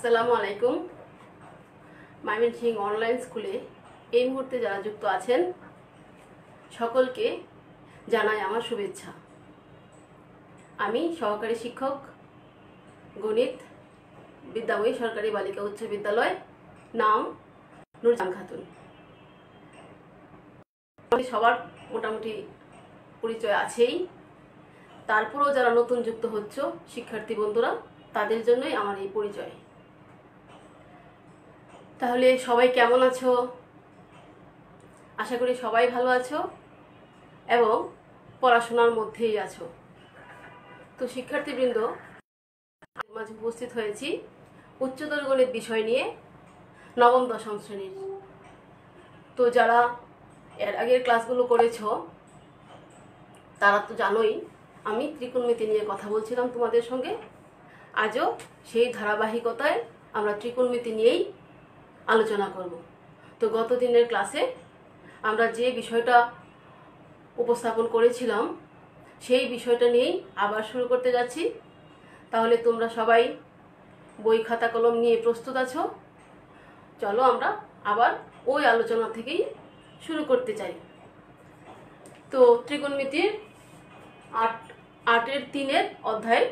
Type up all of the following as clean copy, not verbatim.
আসসালামু আলাইকুম। ময়মনসিংহ অনলাইন স্কুলে এই মুহূর্তে যারা যুক্ত আছেন সকলকে জানাই আমার শুভেচ্ছা। আমি সহকারী শিক্ষক, গণিত, বিদ্যাময়ী সরকারি বালিকা উচ্চ বিদ্যালয়, নাম নুরজাহান খাতুন। সবার মোটামুটি পরিচয় আছেই, তারপরেও যারা নতুন যুক্ত হচ্ছ শিক্ষার্থী বন্ধুরা, তাদের জন্যই আমার এই পরিচয়। তাহলে সবাই কেমন আছো? আশা করি সবাই ভালো আছো এবং পড়াশোনার মধ্যেই আছো। তো শিক্ষার্থীবৃন্দ, মাঝে উপস্থিত হয়েছি উচ্চতর গণিত বিষয় নিয়ে, নবম দশম শ্রেণীর। তো যারা এর আগের ক্লাসগুলো করেছো তারা তো জানোই আমি ত্রিকোণমিতি নিয়ে কথা বলছিলাম তোমাদের সঙ্গে। আজও সেই ধারাবাহিকতায় আমরা ত্রিকোণমিতি নিয়েই আলোচনা করব। তো গত দিনের ক্লাসে আমরা যে বিষয়টা উপস্থাপন করেছিলাম সেই বিষয়টা নিয়েই আবার শুরু করতে যাচ্ছি। তাহলে তোমরা সবাই বই খাতা কলম নিয়ে প্রস্তুত আছো? চলো আমরা আবার ওই আলোচনা থেকেই শুরু করতে চাই। তো ত্রিকোণমিতির 8-এর 3-এর অধ্যায়,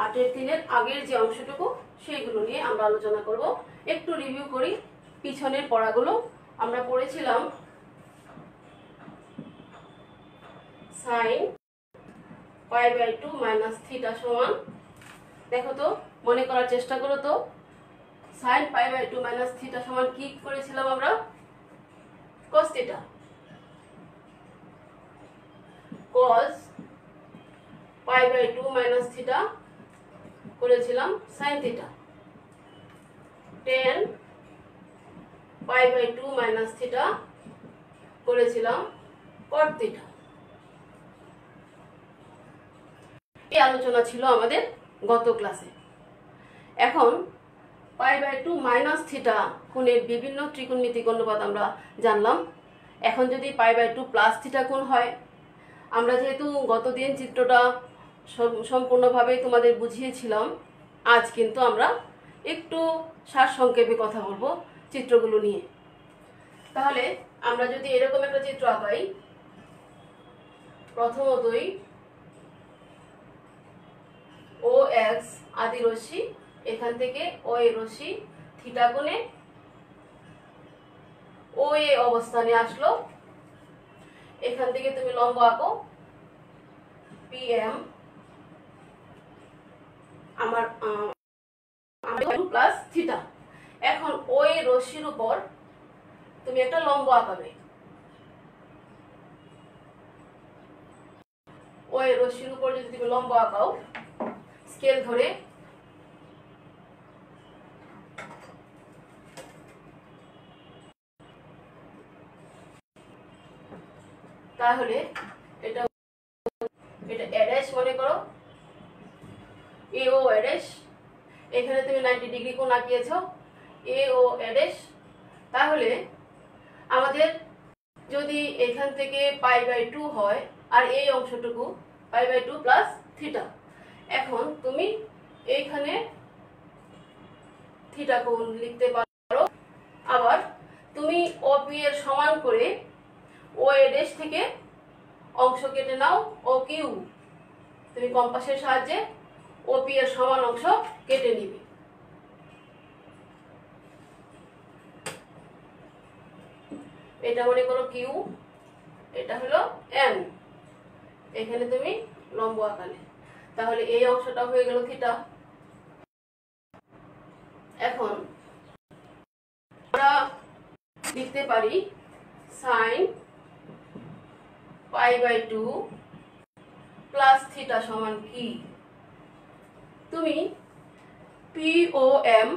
8-এর 3-এর আগের যে অংশটুকু সেইগুলো নিয়ে আমরা আলোচনা করব। একটু রিভিউ করি পিছনের পড়াগুলো। আমরা পড়েছিলাম sin π/2 - θ সমান, দেখো তো, মনে করার চেষ্টা করো তো, sin π/2 - θ সমান কি করেছিলাম আমরা? cos θ। cos π/2 - θ করেছিলাম sin θ। tan π/2 - θ করেছিলাম cot θ। এই আলোচনা ছিল আমাদের গত ক্লাসে। এখন π/2 - θ কোণের বিভিন্ন ত্রিকোণমিতিক অনুপাত আমরা জানলাম। এখন যদি π/2 + θ কোণ হয়, আমরা যেহেতু গতদিন চিত্রটা সম্পূর্ণভাবে তোমাদের বুঝিয়েছিলাম, আজ কিন্তু আমরা একটু সারসংক্ষেপে কথা বলবো চিত্রগুলো নিয়ে। তাহলে আমরা যদি এরকম একটা চিত্র আঁকাই, প্রথমতই OX আদি রশ্মি, এখান থেকে OA রশ্মি থিটা কোণে OA অবস্থানে আসলো। এখান থেকে তুমি লম্ব আঁকো PM, আমার প্লাস থিটা। এখন OA রশ্মির উপর তুমি একটা লম্ব আঁকাবে। OA রশ্মির উপর যদি তুমি লম্ব আঁকাও, স্কেল ধরে তাহলে এটা অ্যাড্যাশ মনে করো, AO অ্যাড্যাশ। এখানে তুমি 90 ডিগ্রি কোণ আঁকিয়েছো, AO অ্যাড্যাশ। তাহলে আমাদের যদি এখান থেকে π/2 হয় আর এই অংশটুকু π/2 + θ, এখন তুমি এইখানে থিটা কোণ লিখতে পারো। আবার তুমি OP এর সমান করে OA' থেকে অংশ কেটে নাও, OQ। তুমি কম্পাসের সাহায্যে OP এর সমান অংশ কেটে নিবে। এটা মনে করো Q, এটা হলো N। এখানে তুমি লম্ব আঁকালে, তাহলে এই অংশটা হয়ে গেল থিটা। এখন আমরা লিখতে পারি sin π/2 + θ সমান কি? তুমি POM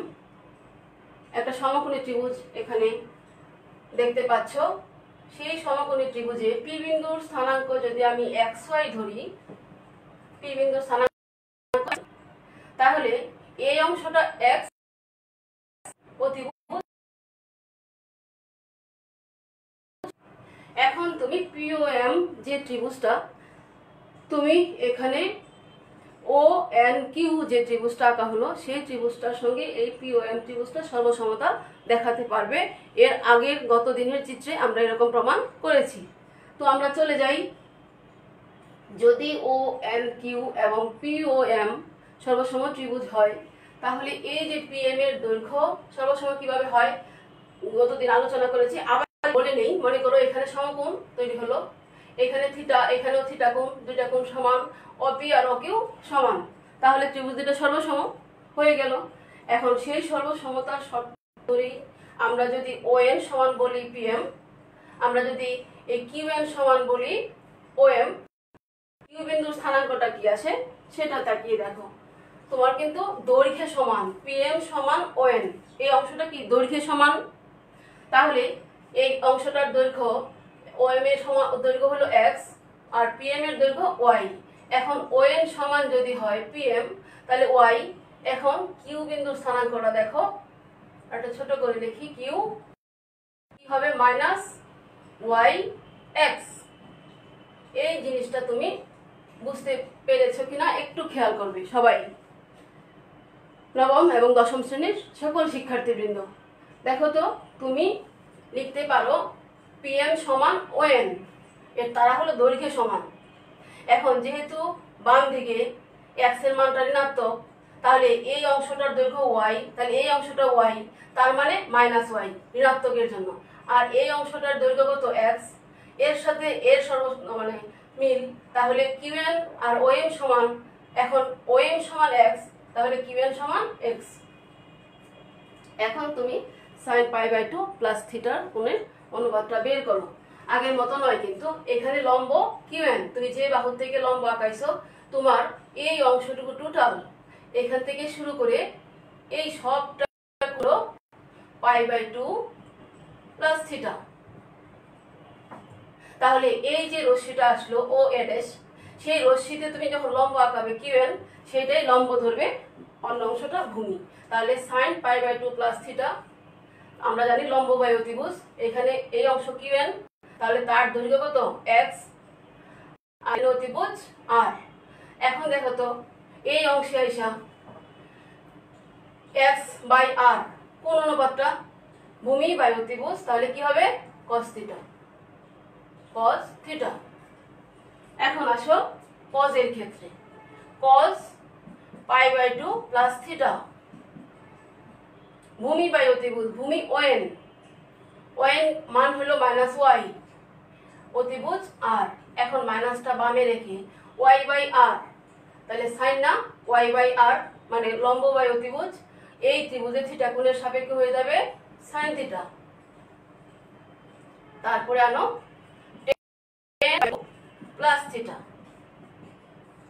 একটা সমকোণী ত্রিভুজ এখানে দেখতে পাচ্ছ। সেই সমকোণী ত্রিভুজে P বিন্দুর স্থানাঙ্ক যদি আমি XY ধরি, P বিন্দুর স্থানাঙ্ক, তাহলে এই অংশটা X অতিভুজ। এখন তুমি POM যে ত্রিভুজটা, তুমি এখানে ও এন কিউ যে ত্রিভুজটা আঁকা হলো সেই ত্রিভুজটার সঙ্গে এই পি ও এম ত্রিভুজটা সর্বসমতা দেখাতে পারবে। এর আগের গত দিনের চিত্রে আমরা এরকম প্রমাণ করেছি। তো আমরা চলে যাই, যদি ও এন কিউ এবং পি ও এম সর্বসম ত্রিভুজ হয় তাহলে এই যে পি এম এর দৈর্ঘ্য সর্বসম কিভাবে হয় গতদিন আলোচনা করেছি। আবার বলে নেই, মনে করো এখানে সমকোণ তৈরি হলো, এখানে থিটা, এখানেও থিটা কোণ, দুইটা কোণ সমান, O P R O Q সমান, তাহলে ত্রিভুজ দুটো সর্বসম হয়ে গেল। এখন সেই সর্বসমতার শর্ত ধরেই আমরা যদি ও এন সমান বলি পি এম, আমরা যদি এই কিউ এন সমান বলি ও এম, কিউ বিন্দুর স্থানাঙ্কটা কি আসে সেটা তাকিয়ে দেখো। তোমার কিন্তু দৈর্ঘ্যে সমান, পি এম সমান ও এন, এই অংশটা কি দৈর্ঘ্যে সমান, তাহলে এই অংশটার দৈর্ঘ্য ও এম এর সমান, দৈর্ঘ্য হলো এক্স আর পি এম এর দৈর্ঘ্য ওয়াই। এখন ও এন সমান যদি হয় পি এম তাহলে ওয়াই। এখন কিউ বিন্দুর স্থানাঙ্কটা দেখো, একটা ছোট করে লিখি, কিউ কি হবে মাইনাস ওয়াই এক্স। এই জিনিসটা তুমি বুঝতে পেরেছো কিনা একটু খেয়াল করবে সবাই, নবম এবং দশম শ্রেণীর সকল শিক্ষার্থীবৃন্দ। দেখো তো, তুমি লিখতে পারো পি এম সমান ও এন, এর তারা হলো দৈর্ঘ্যে সমান। এখন যেহেতু বাম দিকে এক্স এর মানটা ঋণাত্মক, তাহলে এই অংশটার দৈর্ঘ্য ওয়াই, তাহলে এই অংশটা ওয়াই, তার মানে মাইনাস ওয়াই ঋণাত্মকের জন্য। আর এই অংশটার দৈর্ঘ্য কত এক্স, এর সাথে এর মানে মিল, তাহলে কিউ এন আর ও এম সমান, এখন ও এম সমান এক্স, তাহলে কিউ এন সমান এক্স। এখন তুমি সাইন পাই বাই 2 প্লাস থিটার কোণের অনুপাতটা বের করো। আগের মতো নয় কিন্তু, এখানে লম্ব কিউ এন, তুমি যে বাহু থেকে লম্ব আঁকাইছো তোমার এই অংশটুকু টোটাল এখান থেকে শুরু করে এই সবটা হলো পাই বাই 2 প্লাস থিটা। তাহলে এই যে রশ্মিটা আসলো ও এ ড্যাশ, সেই রশ্মিতে তুমি যখন লম্ব আঁকাবে কিউ এন, সেটাই লম্ব ধরবে, অন্য অংশটা ভূমি। তাহলে sine pi by 2 plus theta, আমরা জানি লম্ব বাই অতিভুজ, এখানে এই অংশ কিউ এন, তাহলে তার দৈর্ঘ্য কত এক্স আর অতিভুজ আর। এখন দেখো তো এই অংশে আইসা এক্স বাই আর কোন অনুপাতটা, ভূমি বাই অতিভুজ, তাহলে কি হবে কস থিটা, কস থিটা। এখন আসো কজ এর ক্ষেত্রে, কস পাই বাই 2 প্লাস থিটা, ভূমি বাই অতিভুজ, ভূমি ওএন, ওএন মান হলো মাইনাস ওয়াই, অতিভুজ আর। এখন মাইনাসটা বামে রেখে ওয়াই বাই আর, তাহলে সাইন না ওয়াই বাই আর মানে লম্ব বাই অতিভুজ, এই ত্রিভুজের থিটা কোণের সাপেক্ষে হয়ে যাবে সাইন থিটা। তারপরে আনো প্লাস থিটা,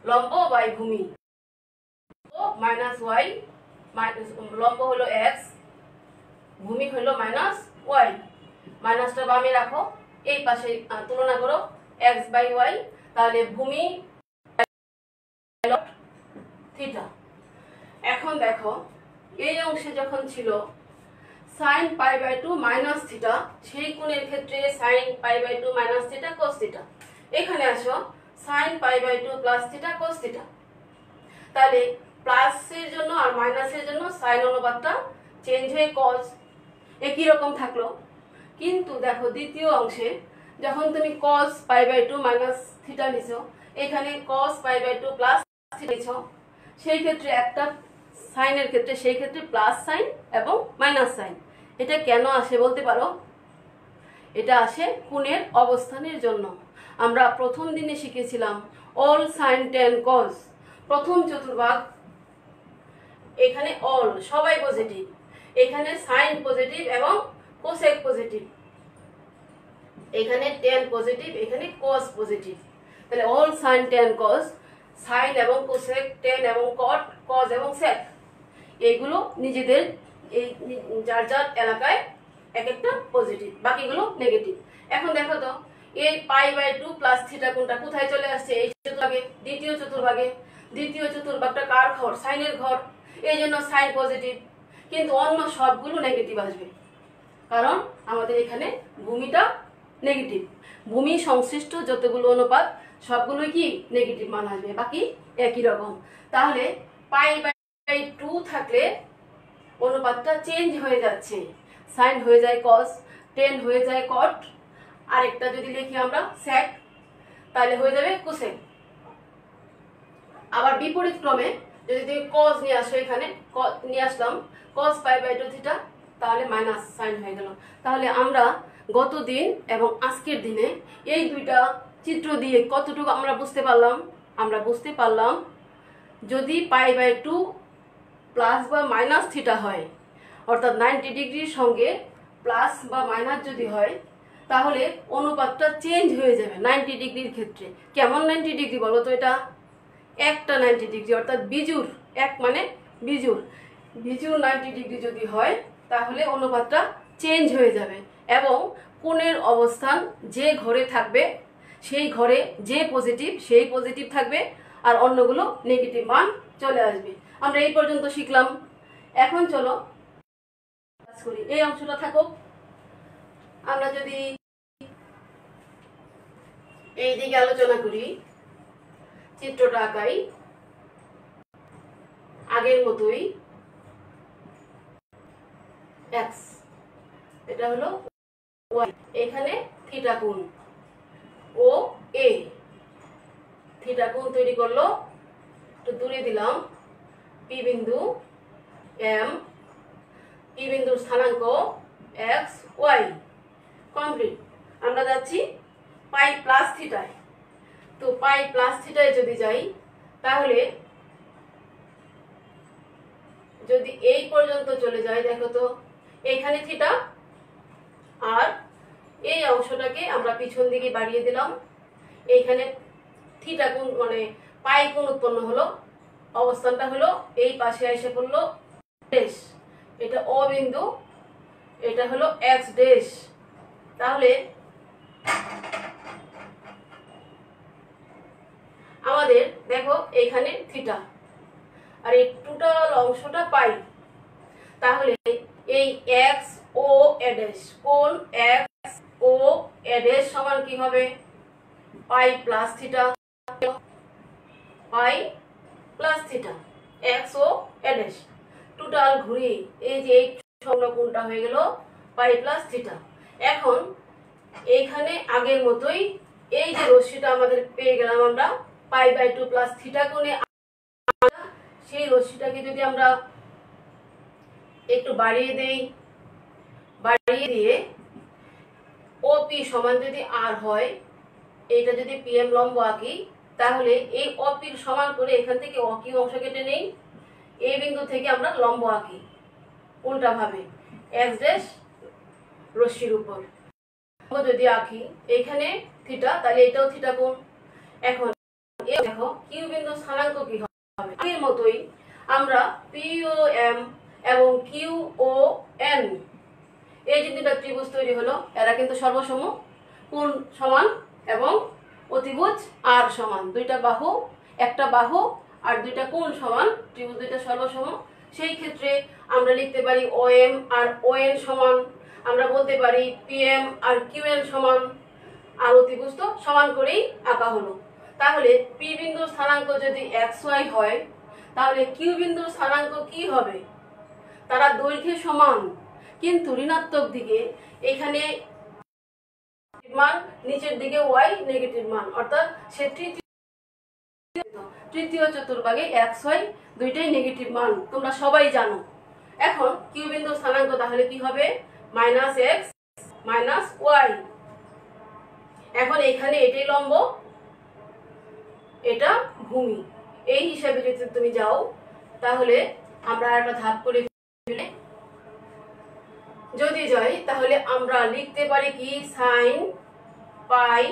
লম্ব বাই ভূমি, মাইনাস ওয়াই, লম্ব হলো এক্স, ভূমি হলো মাইনাস ওয়াই, মাইনাসটা বামে রাখো, এই পাশে তুলনা করো এক্স বাই ওয়াই, তাহলে ভূমি থিটা। এখন দেখো এই অংশে যখন ছিল sine pi by 2 minus theta, সেই কোণের ক্ষেত্রে sine pi by 2 minus theta cos theta. এখানে আসো sine pi by 2 plus theta cos theta, তাহলে প্লাসের জন্য আর মাইনাসের জন্য সাইন অনুপাতটা চেঞ্জ হয়ে কস একই রকম থাকলো। কিন্তু দেখো দ্বিতীয় অংশে যখন তুমি কস পাই বাই 2 মাইনাস থিটা নিছো, এখানে কস পাই বাই 2 প্লাস থিটা নিছো, সেই ক্ষেত্রে একটা সাইনের ক্ষেত্রে সেই ক্ষেত্রে প্লাস সাইন এবং মাইনাস সাইন। এটা কেন আসে বলতে পারো? এটা আসে কোণের অবস্থানের জন্য। আমরা প্রথম দিনে শিখেছিলাম অল সাইন টেন কস, প্রথম চতুর্ভাগ, এখানে অল সবাই পজিটিভ, এখানে সাইন পজিটিভ এবং কোসেক পজিটিভ, এখানে টেন পজিটিভ, এখানে কস পজিটিভ। তাহলে অল সাইন টেন কস, সাইন এবং কোসেক, টেন এবং কট, কস এবং সেক, এইগুলো নিজেদের এই যার যার এলাকায় এক একটা পজিটিভ, বাকিগুলো নেগেটিভ। এখন দেখো তো এই পাই বাই 2 প্লাস থিটা কোণটা কোথায় চলে আসছে? এই চতুর্ভাগে, দ্বিতীয় চতুর্ভাগে। দ্বিতীয় চতুর্ভাগটা কার ঘর? সাইনের ঘর, এই জন্য সাইন পজিটিভ, কিন্তু অন্য সবগুলো নেগেটিভ আসবে, কারণ আমাদের এখানে ভূমিটা নেগেটিভ। ভূমি সংশ্লিষ্ট যতগুলো অনুপাত সবগুলোই কি নেগেটিভ মান আসবে, বাকি একই রকম। তাহলে পাই বাই 2 থাকলে অনুপাতটা চেঞ্জ হয়ে যাচ্ছে, সাইন হয়ে যায় কস, টেন হয়ে যায় কট, আরেকটা যদি লিখি আমরা স্যাক তাহলে হয়ে যাবে কোসেক। আবার বিপরীত ক্রমে যদি তুমি কস নিয়ে আসো, এখানে নিয়ে আসলাম কস পাই বাই 2 থিটা, তাহলে মাইনাস সাইন হয়ে গেল। তাহলে আমরা গত দিন এবং আজকের দিনে এই দুইটা চিত্র দিয়ে কতটুকু আমরা বুঝতে পারলাম? আমরা বুঝতে পারলাম যদি পাই বাই 2 প্লাস বা মাইনাস থিটা হয়, অর্থাৎ 90 ডিগ্রির সঙ্গে প্লাস বা মাইনাস যদি হয়, তাহলে অনুপাতটা চেঞ্জ হয়ে যাবে 90 ডিগ্রির ক্ষেত্রে। কেমন 90 ডিগ্রি বলো তো? এটা একটা 90 ডিগ্রি, অর্থাৎ বিজুর, এক মানে বিজুর, বিজুর 90 ডিগ্রি যদি হয় তাহলে অনুপাতটা চেঞ্জ হয়ে যাবে এবং কোণের অবস্থান যে ঘরে থাকবে সেই ঘরে যে পজিটিভ সেই পজিটিভ থাকবে আর অন্যগুলো নেগেটিভ মান চলে আসবে। আমরা এই পর্যন্ত শিখলাম। এখন চলো কাজ করি। এই অংশটা থাকুক, আমরা যদি এই দিকে আলোচনা করি, চিত্রটা আঁকাই আগের মতোই। এক্স এটা হলো ওয়াই, এখানে থিটা কোণ ও এ, থিটা কোণ তৈরি করলো, একটু দূরে দিলাম পি বিন্দু এম, পি বিন্দুর স্থানাঙ্ক এক্স ওয়াই, কমপ্লিট। আমরা যাচ্ছি পাই প্লাস থিটায়। তো পাই প্লাস থিটায় যদি যাই তাহলে যদি এই পর্যন্ত চলে যায়, দেখো তো এইখানে থিটা আর এই অংশটাকে আমরা পিছন দিকে বাড়িয়ে দিলাম, এইখানে থিটা কোণ মানে পাই কোণ উৎপন্ন হলো, অবস্থানটা হলো এই পাশে এসে পড়লো ড্যাশ, এটা ও বিন্দু, এটা হলো এক্স ড্যাশ। তাহলে আমাদের দেখো এইখানে থিটা আর এই টোটাল অংশটা পাই, তাহলে এই এক্স ও এ ড্যাশ, কোণ এক্স ও এ ড্যাশ সমান কি হবে? Pi plus theta, pi plus theta X O A dash, total ঘুরে এই যে এই কোণটা হয়ে গেল পাই প্লাস থিটা। এখন এইখানে আগের মতোই এই যে রশ্মিটা আমাদের পেয়ে গেলাম আমরা পাই বাই 2 প্লাস থিটা কোণে, সেই রশ্মিটাকে যদি আমরা একটু বাড়িয়ে দেই, বাড়িয়ে দিয়ে ওপি সমান যদি আর হয়, এটা যদি পিএম লম্ব আঁকি তাহলে এই অপির সমান করে এখান থেকে অকি অংশ কেটে নেই, এই বিন্দু থেকে আমরা লম্ব আঁকি উল্টা ভাবে এক্স ড্যাশ রশ্মির উপর যদি আঁকি এখানে থিটা, তাহলে এটাও থিটা কোণ। এখন দেখো কিউ বিন্দু স্থানাঙ্ক কি হবে? আগের মতোই আমরা পি ও এম এবং কিউ ও এন, এই যে দুটো ত্রিভুজ তৈরি হলো, এরা কিন্তু সর্বসম, কোণ সমান এবং অতিভুজ আর সমান, দুইটা বাহু, একটা বাহু আর দুইটা কোণ সমান, ত্রিভুজ দুইটা সর্বসম। সেই ক্ষেত্রে আমরা লিখতে পারি ও এম আর ও এন সমান, আমরা বলতে পারি P M R Q N সমান, আর অতিভুজ তো সমান করেই আঁকা হলো। তাহলে পি বিন্দুর স্থানাঙ্ক যদি এক্স ওয়াই হয় তাহলে কিউ বিন্দুর স্থানাঙ্ক কি হবে? তারা দৈর্ঘ্যে সমান কিন্তু ঋণাত্মক দিকে, এখানে মান, নিচের দিকে ওয়াই নেগেটিভ মান, অর্থাৎ সে তৃতীয় চতুর্ভাগে এক্স ওয়াই দুইটাই নেগেটিভ মান, তোমরা সবাই জানো। এখন কিউ বিন্দুর স্থানাঙ্ক তাহলে কি হবে? Minus x minus y. এখন এখানে এটাই লম্ব, এটা ভূমি, এই হিসাবে যদি তুমি যাও তাহলে আমরা একটা ধাপ করে যদি যাই তাহলে আমরা লিখতে পারি কি সাইন পাই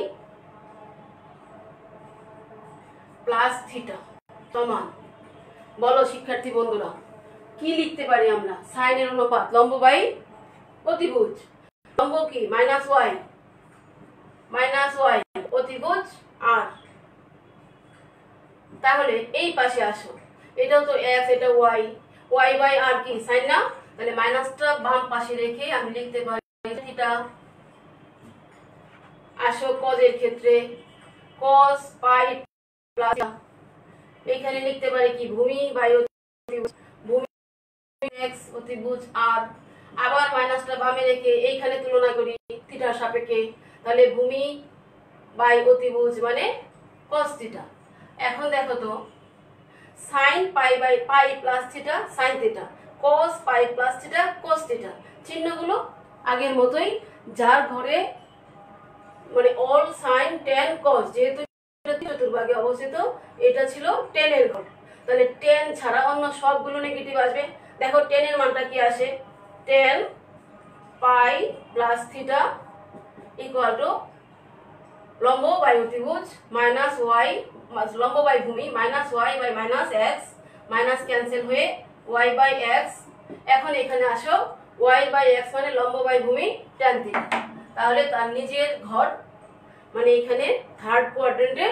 প্লাস থিটা সমান, বলো শিক্ষার্থী বন্ধুরা কি লিখতে পারি আমরা? সাইনের অনুপাত লম্ব বাই অতিভুজ, লম্ব কি মাইনাস ওয়াই, অতিভুজ আর। তাহলে এই পাশে আসো, এটাও তো এক্স, এটা ওয়াই, ওয়াই বাই আর কি সাইন না, তাহলে মাইনাসটা বাম পাশে রেখে আমি লিখতে পারি থিটা। আসো কজের ক্ষেত্রে cos পাই প্লাস এইখানে লিখতে পারি কি ভূমি বাই অতিভুজ, ভূমি এক্স অতিভুজ আর, আবার মাইনাসটা বামে রেখে এইখানে তুলনা করি থিটার সাপেক্ষে, তাহলে ভূমি বাই অতিভুজ মানে cos থিটা। এখন দেখো তো sin pi by pi plus theta sin theta, cos pi plus theta cos theta, চিহ্নগুলো আগের মতোই, যার ঘরে মানে অল সাইন tan cos, যেহেতু চতুর্ভাগে অবস্থিত এটা ছিল tan এর ঘর, তাহলে tan ছাড়া অন্য সবগুলো নেগেটিভ আসবে। দেখো tan এর মানটা কি আসে, tan pi plus theta equal to লম্ব বাই অতিভুজ মাইনাস ওয়াই, লম্ব বাই ভূমি minus y by minus x, minus cancel হয়ে ওয়াই বাই এক্স। এখন এখানে আসো ওয়াই বাই এক্স মানে লম্ব বাই ভূমি tan থিটা, তাহলে তার নিজের ঘর মানে এখানে থার্ড কোয়াড্রেন্টে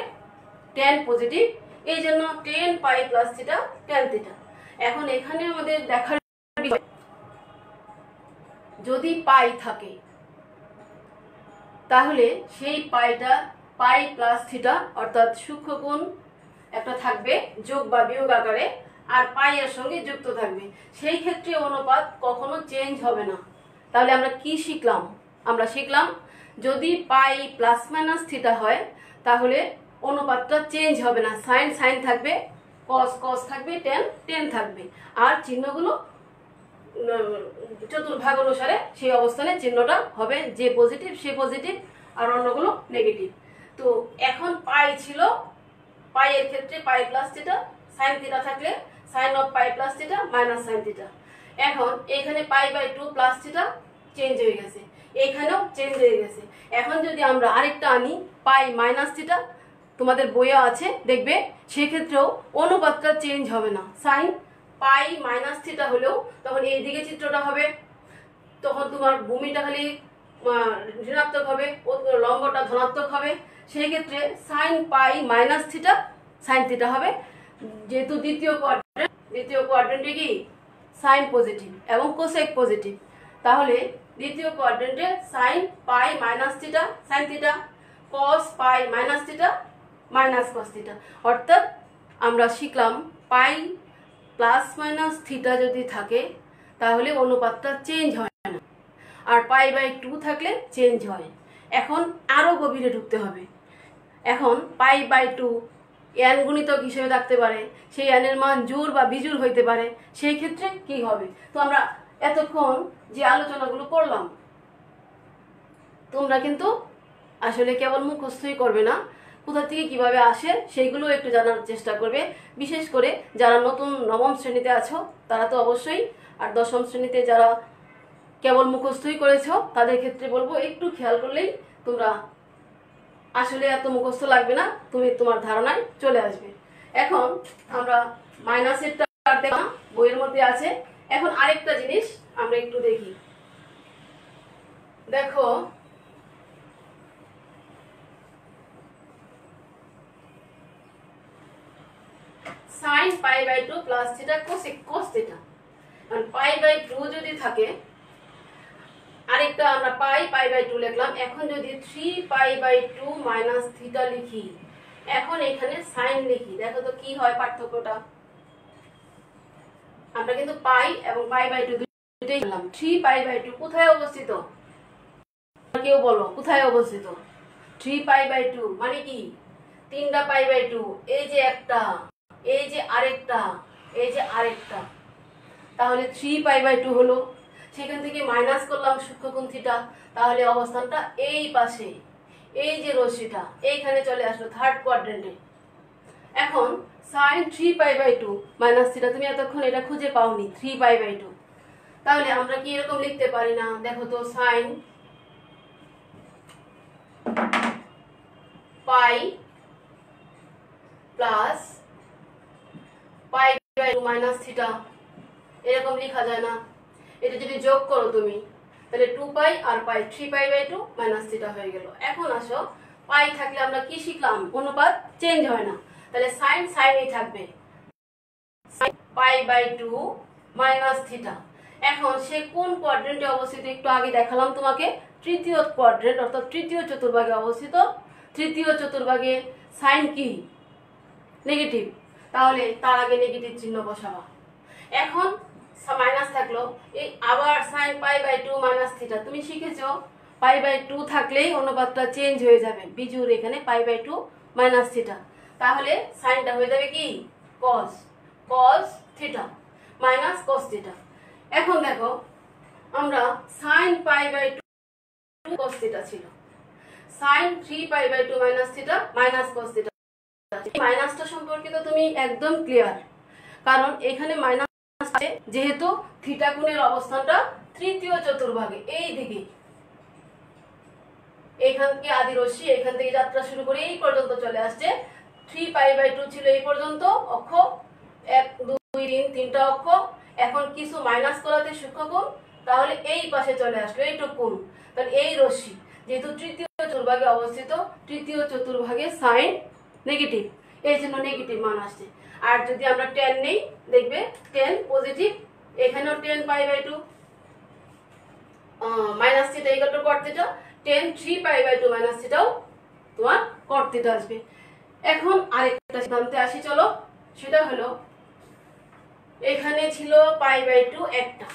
tan পজিটিভ, এই জন্য tan pi plus theta tan theta. এখন এখানে আমাদের দেখার বিষয়, যদি পাই থাকে তাহলে সেই পাইটা পাই প্লাস থিটা অর্থাৎ সূক্ষ্মকোণ একটা থাকবে যোগ বা বিয়োগ আকারে, আর পাই এর সঙ্গে যুক্ত থাকবে, সেই ক্ষেত্রে অনুপাত কখনো চেঞ্জ হবে না। তাহলে আমরা কি শিখলাম, আমরা শিখলাম যদি পাই প্লাস মাইনাস থিটা হয় তাহলে অনুপাতটা চেঞ্জ হবে না, সাইন সাইন থাকবে, কস কস থাকবে, টেন টেন থাকবে, আর চিহ্নগুলো চতুর্ভাগ অনুসারে সেই অবস্থানে চিহ্নটা হবে, যে পজিটিভ সে পজিটিভ আর অন্যগুলো নেগেটিভ। তো এখন পাই ছিল, পাই এর ক্ষেত্রে pi plus theta, sine theta থাকলে sine of pi plus theta minus sine theta. এখন এখানে pi by 2 plus theta change হয়ে গেছে, এখানেও চেঞ্জ হয়ে গেছে। এখন যদি আমরা আরেকটা আনি পাই মাইনাস থিটা, তোমাদের বইও আছে দেখবে, সেক্ষেত্রেও অনুপাতটা চেঞ্জ হবে না, সাইন পাই মাইনাস থিটা হলেও তখন এইদিকে চিত্রটা হবে, তখন তোমার ভূমিটা খালি ঋণাত্মক হবে, লম্বটা ধনাত্মক হবে, সেই ক্ষেত্রে sine pi minus theta sine theta হবে, যেহেতু দ্বিতীয় কোয়াড্রেন্টে কি সাইন পজিটিভ এবং কোসেক পজিটিভ, তাহলে দ্বিতীয় কোয়াড্রেন্টে sine pi minus theta sine theta, cos pi minus theta minus cos theta. অর্থাৎ আমরা শিখলাম পাই প্লাস মাইনাস থিটা যদি থাকে তাহলে অনুপাতটা চেঞ্জ হয় না, আর পাই বাই 2 থাকলে চেঞ্জ হয়। এখন আরও গভীরে ঢুকতে হবে, এখন পাই বাই 2 এন গুণিতক হিসেবে থাকতে পারে, সেই এনের মান জোড় বা বিজোড় হইতে পারে, সেই ক্ষেত্রে কি হবে। তো আমরা এতক্ষণ যে আলোচনাগুলো করলাম তোমরা কিন্তু আসলে কেবল মুখস্থই করবে না, কোথা থেকে কিভাবে আসে সেইগুলো একটু জানার চেষ্টা করবে, বিশেষ করে যারা নতুন নবম শ্রেণীতে আছো তারা তো অবশ্যই, আর দশম শ্রেণীতে যারা কেবল মুখস্থই করেছো তাদের ক্ষেত্রে বলবো একটু খেয়াল করলেই তোমরা আসলে এত মুখস্থ লাগবে না, তুমি তোমার ধারণায় চলে আসবে। এখন আমরা মাইনাসের দেখা বইয়ের মধ্যে আছে। এখন আরেকটা জিনিস আমরা একটু দেখি, দেখো sine pi by 2 plus theta cosec cos theta, কারণ পাই বাই 2 যদি থাকে, আরেকটা আমরা পাই পাই বাই 2 লিখলাম, এখন যদি 3 পাই বাই 2 মাইনাস থিটা লিখি, এখন এখানে সাইন লিখি, দেখো তো কি হয় পার্থক্যটা। আমরা কিন্তু পাই এবং পাই বাই 2 দুটোই লিখলাম। 3 পাই বাই 2 কোথায় অবস্থিত, কেউ বলো কোথায় অবস্থিত। 3 পাই বাই 2 মানে কি, 3টা পাই বাই 2, এই যে একটা, এই যে আরেকটা, এই যে আরেকটা, তাহলে 3 পাই বাই 2 হলো। সেখান থেকে মাইনাস করলাম সূক্ষ্মকোণ থিটা, তাহলে অবস্থানটা এই পাশে, এই যে রশ্মিটা এইখানে চলে আসলো থার্ড কোয়াড্রেন্টে। এখন sine 3 pi by 2 minus theta, তুমি এতক্ষণ এটা খুঁজে পাওনি 3 পাই বাই 2, তাহলে আমরা কি এরকম লিখতে পারি না, দেখো তো sine pi plus pi by 2 minus theta, এরকম লেখা যায় না। এটা যদি যোগ করো তুমি তাহলে 2 পাই আর পাই 3 পাই বাই 2 মাইনাস থিটা হয়ে গেল। এখন আসো পাই থাকলে আমরা কি শিখলাম, অনুপাত চেঞ্জ হয় না, তাহলে সাইন সাইনই থাকবে, পাই বাই 2 মাইনাস থিটা। এখন সে কোন কোয়াড্রেন্টে অবস্থিত একটু আগে দেখালাম তোমাকে, তৃতীয় কোয়াড্রেন্ট অর্থাৎ তৃতীয় চতুর্ভাগে অবস্থিত। তৃতীয় চতুর্ভাগে সাইন কি নেগেটিভ, তাহলে তার আগে নেগেটিভ চিহ্ন বসাবা। এখন মাইনাস থাকলো, এই আবার sine pi by 2 minus theta. তুমি শিখেছো পাই বাই 2 থাকলেই অনুপাতটা চেঞ্জ হয়ে যাবে, বিজুর এখানে পাই বাই 2 মাইনাস থিটা। তাহলে সাইনটা হয়ে যাবে কি cos, cos theta minus cos theta. এখন দেখো আমরা sine pi by 2 cos theta ছিল, sine 3 pi by 2 minus theta minus cos theta. মাইনাসটা সম্পর্কে তো তুমি একদম ক্লিয়ার, কারণ এখানে মাইনাস আছে যেহেতু থিটা কোণের অবস্থানটা তৃতীয় চতুর্ভাগে এই দিকে। এখান থেকে আদি রশ্মি এখান থেকে যাত্রা শুরু করে এই পর্যন্ত চলে আসছে। 3 পাই বাই 2 ছিল এই পর্যন্ত অক্ষ, 1 2 3 তিনটা অক্ষ। এখন কিছু মাইনাস করাতে সূক্ষ্মকোণ, তাহলে এই পাশে চলে আসলো এইটুকু কোণ। তাহলে এই রশ্মি যেহেতু তৃতীয় চতুর্ভাগে অবস্থিত, তৃতীয় চতুর্ভাগে সাইন নেগেটিভ, এই জন্য নেগেটিভ মান আসছে। আর যদি আমরা টেন নেই দেখবে টেন পজিটিভ, এখানেও 10 pi by 2 minus theta equal to cot theta, 10 3 pi by 2 minus থিটাও তোমার কট থিটা আসবে। এখন আরেকটা সিদ্ধান্তে আসি চলো, সেটা হলো এখানে ছিল পাই বাই 2 একটা,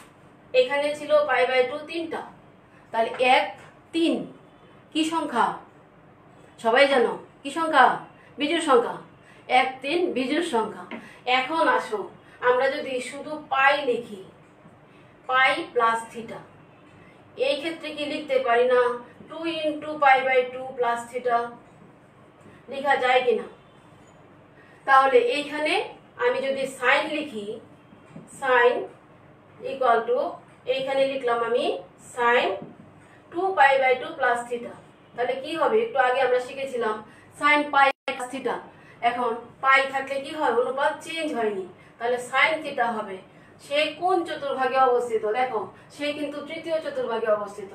এখানে ছিল পাই বাই 2 তিনটা। তাহলে 1 3 কি সংখ্যা সবাই জানো? কি সংখ্যা? বিজোড় সংখ্যা। 1 3 বিজোড় সংখ্যা। এখন আসো আমরা যদি শুধু পাই লিখি, পাই প্লাস থিটা, এই ক্ষেত্রে কি লিখতে পারি না 2 into pi by 2 plus theta? লেখা যায় কিনা? তাহলে এইখানে আমি যদি সাইন লিখি, সাইন ইকুয়াল টু এইখানে লিখলাম আমি sine 2 pi by 2 plus theta. তাহলে কি হবে? একটু আগে আমরা শিখেছিলাম সাইন পাই প্লাস থিটা। এখন পাই থাকলে কি হয়? অনুপাত চেঞ্জ হয়নি, তাহলে সাইন থিটা হবে। সে কোন চতুর্ভাগে অবস্থিত? দেখো সে কিন্তু তৃতীয় চতুর্ভাগে অবস্থিত।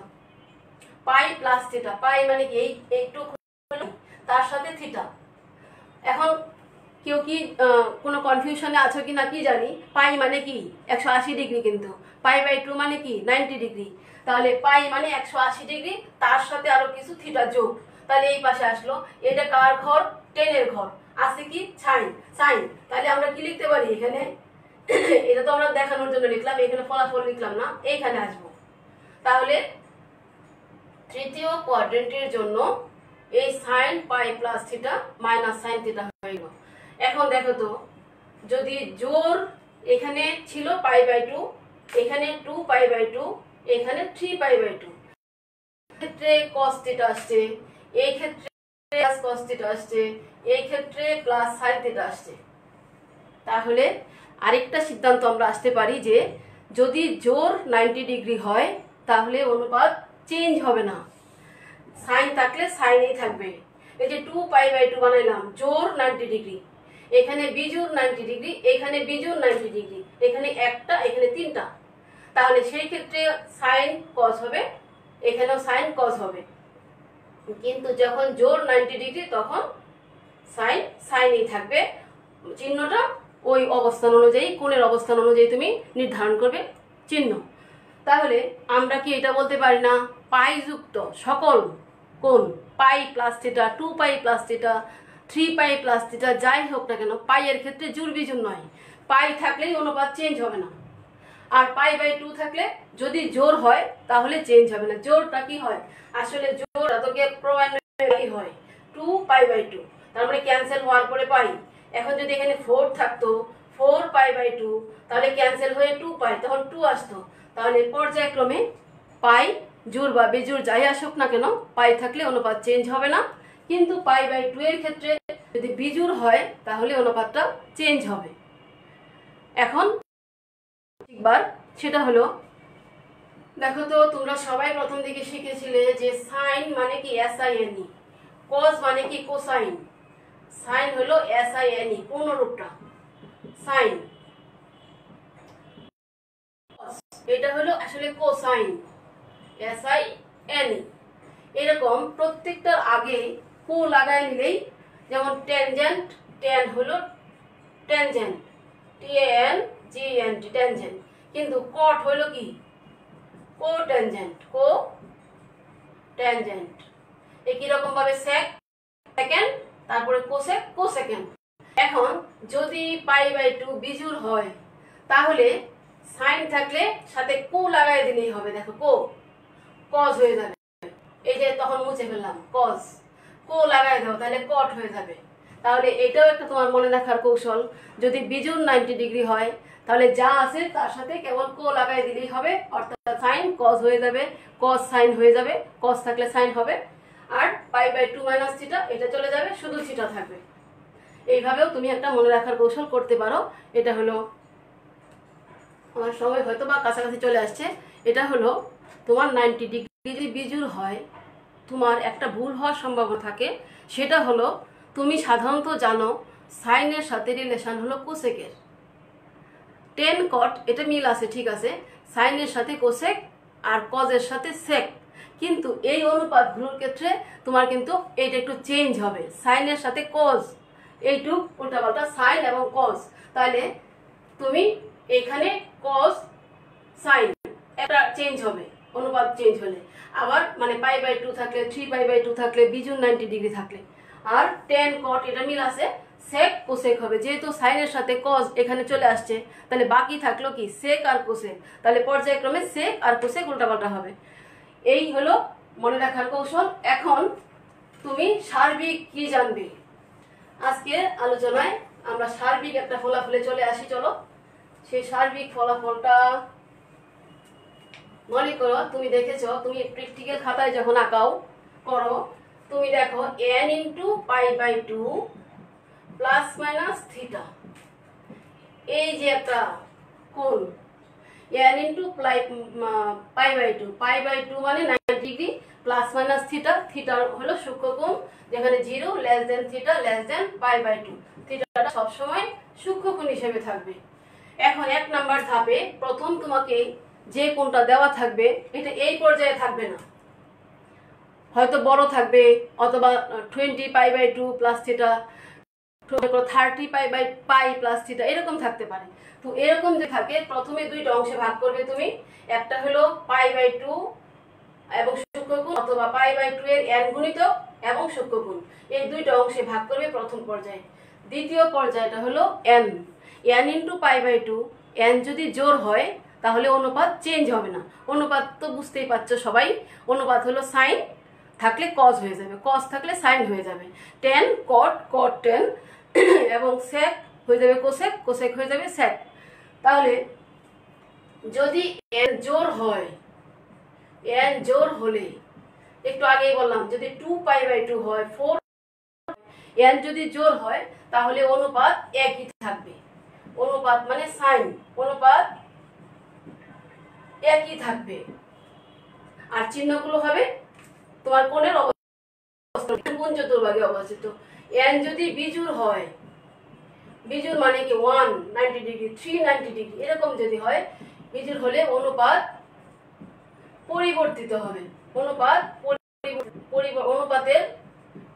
পাই প্লাস থিটা, পাই মানে কি এইটুকু তার সাথে থিটা। এখন কেউ কি কোনো কনফিউশনে আছো কি না কি জানি, পাই মানে কি 180 ডিগ্রি, কিন্তু পাই বাই 2 মানে কি 90 ডিগ্রি। তাহলে পাই মানে 180 ডিগ্রি, তার সাথে আরো কিছু থিটা যোগ, তাহলে এই পাশে আসলো। এটা কার ঘর? 10 এর ঘর। আছে কি সাইন, সাইন। তাহলে আমরা কি লিখতে পারি এখানে? এটা তো আমরা দেখানোর জন্য লিখলাম, এখানে ফলাফল লিখলাম না, এইখানে আসবো। তাহলে তৃতীয় কোয়াড্রেন্টের জন্য এই sign pi plus theta minus sine theta হয়ে গেল। এখন দেখো তো, যদি জোর এখানে ছিল পাই বাই 2, এখানে 2 পাই বাই 2, এখানে 3 পাই বাই 2, ক্ষেত্রে cos থিটা আসছে, এই ক্ষেত্রে প্লাস cos থিটা আসছে, এই ক্ষেত্রে প্লাস sin থিটা আসছে। তাহলে আরেকটা সিদ্ধান্ত আমরা আসতে পারি যে যদি জোর 90 ডিগ্রি হয় তাহলে অনুপাত চেঞ্জ হবে না, সাইন থাকলে সাইনই থাকবে। এই যে 2 পাই বাই 2 বানাইলাম, জোর 90 ডিগ্রি, এখানে বিজোড় 90 ডিগ্রি, এখানে বিজোড় 90 ডিগ্রি, এখানে একটা, এখানে তিনটা। তাহলে সেই ক্ষেত্রে সাইন কস হবে, এখানেও সাইন কস হবে। কিন্তু যখন জোর 90 ডিগ্রি তখন সাইন সাইনই থাকবে। চিহ্নটা ওই অবস্থান অনুযায়ী, কোণের অবস্থান অনুযায়ী তুমি নির্ধারণ করবে চিহ্ন। তাহলে আমরা কি এটা বলতে পারি না পাই যুক্ত সকল কোণ, পাই প্লাস থিটা, 2 পাই প্লাস থিটা, 3 পাই প্লাস থিটা, যাই হোক না কেন পাই এর ক্ষেত্রে জোড় বিজোড় নয়, পাই থাকলেই অনুপাত চেঞ্জ হবে না। আর পাই বাই 2 থাকলে যদি জোর হয় তাহলে চেঞ্জ হবে না। জোরটা কি হয়? আসলে জোরটা তো ক্রমান্বয়ে হয় 2 পাই বাই 2, তার মানে ক্যান্সেল হওয়ার পরে পাই। এখন যদি এখানে 4 থাকতো 4 পাই বাই 2, তাহলে ক্যান্সেল হয়ে 2 পাই, তখন 2 আসতো। তাহলে পর্যায়ক্রমে পাই জোড় বা বেজোড় যাই আসুক না কেন পাই থাকলে অনুপাত চেঞ্জ হবে না, কিন্তু পাই বাই 2 এর ক্ষেত্রে যদি বিজোড় হয় তাহলে অনুপাতটা চেঞ্জ হবে। এখন একবার সেটা হলো, দেখো তো তোমরা সবাই প্রথম দিকে শিখেছিলে যে সাইন মানে কি SINE, কস মানে কি কোসাইন। সাইন হলো SINE পূর্ণরূপটা, সাইন। এটা হলো আসলে কোসাইন, SINE। এরকম প্রত্যেকটার আগে কো লাগাই নিলেই, যেমন ট্যানজেন্ট, ট্যান হলো ট্যানজেন্ট, TANGENT ট্যানজেন্ট। কিন্তু কট হলো কি কো ট্যানজেন্ট, কো ট্যানজেন্ট। একই রকম ভাবে সেক সেকেন্ড, তারপরে কোসেক কোসেকেন্ড। এখন যদি π/2 বিজুর হয় তাহলে সাইন থাকলে সাথে কো লাগাই দিলেই হবে। দেখো কো কজ হয়ে যাবে, এই যে তখন মুছে ফেললাম কজ, কো লাগাই দাও তাহলে কট হয়ে যাবে। তাহলে এটাও একটা তোমার মনে রাখার কৌশল, যদি বিজুর 90 ডিগ্রি হয় তাহলে যা আছে তার সাথে কেবল কো লাগাই দিলেই হবে, অর্থাৎ সাইন কজ হয়ে যাবে, কজ সাইন হয়ে যাবে, কজ থাকলে সাইন হবে, আর π/2 - থিটা এটা চলে যাবে, শুধু থিটা থাকবে। এইভাবেও তুমি একটা মনে রাখার কৌশল করতে পারো। এটা হলো আমার সময় হয়তো বা কাছাকাছি চলে আসছে। এটা হলো তোমার 90 ডিগ্রি যদি বিজুর হয় তোমার একটা ভুল হওয়ার সম্ভাবনা থাকে, সেটা হলো তুমি সাধারণত জানো সাইনের সাথে রিলেশন হলো কোসেকের। টেন কট এটা মিল আছে, ঠিক আছে, সাইনের সাথে কোসেক আর কজের সাথে সেক, কিন্তু এই অনুপাতগুলোর ক্ষেত্রে তোমার কিন্তু এইটা একটু চেঞ্জ হবে, সাইনের সাথে কজ, এইটুক উল্টাপাল্টা সাইন এবং কজ। তাহলে তুমি এখানে কজ সাইন একটা চেঞ্জ হবে, অনুপাত চেঞ্জ হলে, আবার মানে π/2 থাকলে, 3π/2 থাকলে, বিজুর 90 ডিগ্রি থাকলে, আর টেন কট এটা মিল আছে, সেক কোসেক হবে। যেহেতু সাইনের সাথে কজ এখানে চলে আসছে তাহলে বাকি থাকলো কি সেক আর কোসেক, তাহলে পর্যায়ক্রমে সেক আর কোসেক উল্টাপাল্টা হবে। এই হলো মনে রাখার কৌশল। এখন তুমি সার্বিক কি জানবে, আজকের আলোচনায় আমরা সার্বিক একটা ফলাফলে চলে আসি। চলো সেই সার্বিক ফলাফলটা মনে করো তুমি দেখেছো, তুমি প্র্যাকটিক্যাল খাতায় যখন আঁকাও করো তুমি দেখো n × π/2 ± থিটা, এই যে একটা কোণ n × π/2, π/2 মানে 90 ডিগ্রি ± থিটা, থিটা হলো সূক্ষ্মকোণ, যেখানে 0 θ π/2, থিটাটা সবসময় সূক্ষ্মকোণ হিসেবে থাকবে। এখন 1 নাম্বার ধাপে প্রথম তোমাকে যে কোণটা দেওয়া থাকবে এটা এই পর্যায়ে থাকবে না, হয়তো বড় থাকবে, অথবা 20 π/2 + থিটা, 30 π/π + থিটা এরকম থাকতে পারে। তো এরকম যে থাকে প্রথমে দুইটা অংশে ভাগ করবে তুমি, একটা হলো π/2 এবং সূক্ষ্মকোণ, অথবা π/2 এর n গুণিতক এবং সূক্ষ্মকোণ, এই দুইটা অংশে ভাগ করবে প্রথম পর্যায়ে। দ্বিতীয় পর্যায়টা হলো n × π/2, n যদি জোড় হয় তাহলে অনুপাত চেঞ্জ হবে না। অনুপাত তো বুঝতেই পারছো সবাই, অনুপাত হলো সাইন থাকলে কজ হয়ে যাবে, কজ থাকলে সাইন হয়ে যাবে, টেন কট, কট টেন এবং সেক হয়ে যাবে কোসেক, কোসেক হয়ে যাবে সেক। তাহলে যদি n জোড় হয়, n জোড় হলে একটু আগেই বললাম যদি 2π/2 হয়, 4 n যদি জোড় হয় তাহলে অনুপাত একই থাকবে, অনুপাত মানে সাইন, অনুপাত একই থাকবে, আর চিহ্নগুলো হবে তোমার কোণের অবস্থান, কোণ চতুর্ভাগে অবস্থিত। n যদি বিজুর হয়, বিজুর মানে কি 1 90 ডিগ্রি, 3 90 ডিগ্রি এরকম যদি হয়, বিজুর হলে অনুপাত পরিবর্তিত হবে, অনুপাত অনুপাতের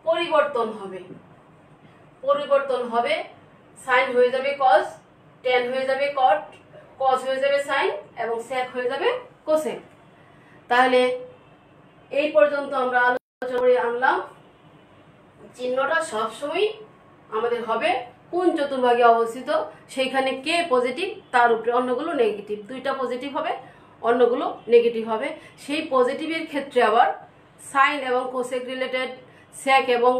পরিবর্তন হবে, পরিবর্তন হবে, সাইন হয়ে যাবে কজ, টেন হয়ে যাবে কট, কজ হয়ে যাবে সাইন এবং সেক হয়ে যাবে কোসেক। তাহলে এই পর্যন্ত আমরা আলোচনা করে আনলাম, চিহ্নটা সবসময় আমাদের হবে কোন চতুর্ভাগে অবস্থিত, সেইখানে কে পজিটিভ তার উপরে অন্যগুলো নেগেটিভ, দুইটা পজিটিভ হবে অন্যগুলো নেগেটিভ হবে। সেই পজিটিভের ক্ষেত্রে আবার সাইন এবং কোসেক রিলেটেড, সেক এবং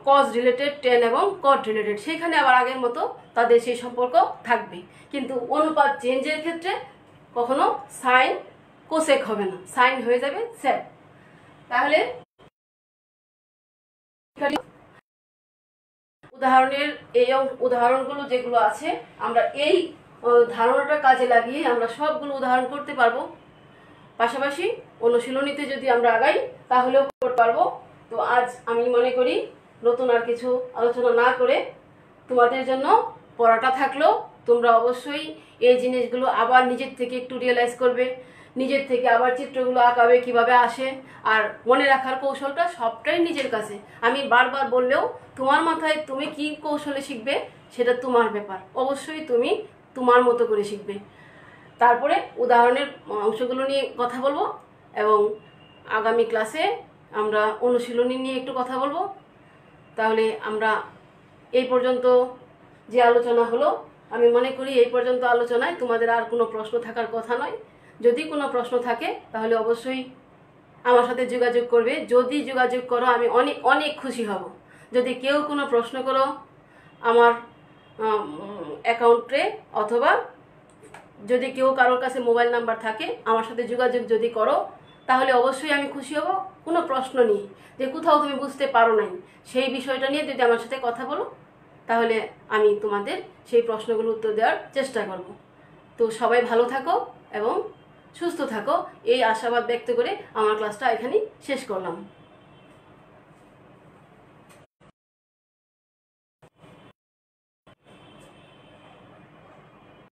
কজ রিলেটেড, টেন এবং কট রিলেটেড, সেখানে আবার আগের মতো তাদের সেই সম্পর্ক থাকবে, কিন্তু অনুপাত চেঞ্জের ক্ষেত্রে কখনো সাইন কোসেক হবে না, সাইন হয়ে যাবে সেক। তাহলে উদাহরণের এই উদাহরণগুলো যেগুলো আছে আমরা এই ধারণাটা কাজে লাগিয়ে আমরা সবগুলো উদাহরণ করতে পারবো, পাশাপাশি অনুশীলনীতে যদি আমরা আগাই তাহলেও করতে পারবো। তো আজ আমি মনে করি নতুন আর কিছু আলোচনা না করে তোমাদের জন্য পড়াটা থাকলো, তোমরা অবশ্যই এই জিনিসগুলো আবার নিজের থেকে একটু রিয়েলাইজ করবে, নিজের থেকে আবার চিত্রগুলো আঁকাবে কিভাবে আসে, আর মনে রাখার কৌশলটা সবটাই নিজের কাছে। আমি বারবার বললেও তোমার মাথায় তুমি কি কৌশলে শিখবে সেটা তোমার ব্যাপার, অবশ্যই তুমি তোমার মতো করে শিখবে। তারপরে উদাহরণের অংশগুলো নিয়ে কথা বলবো এবং আগামী ক্লাসে আমরা অনুশীলনী নিয়ে একটু কথা বলবো। তাহলে আমরা এই পর্যন্ত যে আলোচনা হলো, আমি মনে করি এই পর্যন্ত আলোচনায় তোমাদের আর কোনো প্রশ্ন থাকার কথা নয়। যদি কোনো প্রশ্ন থাকে তাহলে অবশ্যই আমার সাথে যোগাযোগ করবে। যদি যোগাযোগ করো আমি অনেক অনেক খুশি হব। যদি কেউ কোনো প্রশ্ন করো আমার অ্যাকাউন্টে, অথবা যদি কেউ কারোর কাছে মোবাইল নাম্বার থাকে আমার সাথে যোগাযোগ যদি করো, তাহলে অবশ্যই আমি খুশি হব। কোনো প্রশ্ন নিয়ে যে কোথাও তুমি বুঝতে পারো নাই সেই বিষয়টা নিয়ে যদি আমার সাথে কথা বলো, তাহলে আমি তোমাদের সেই প্রশ্নগুলো উত্তর দেওয়ার চেষ্টা করব। তো সবাই ভালো থাকো এবং সুস্থ থাকো, এই আশাবাদ ব্যক্ত করে আমার ক্লাসটা এখানেই শেষ করলাম।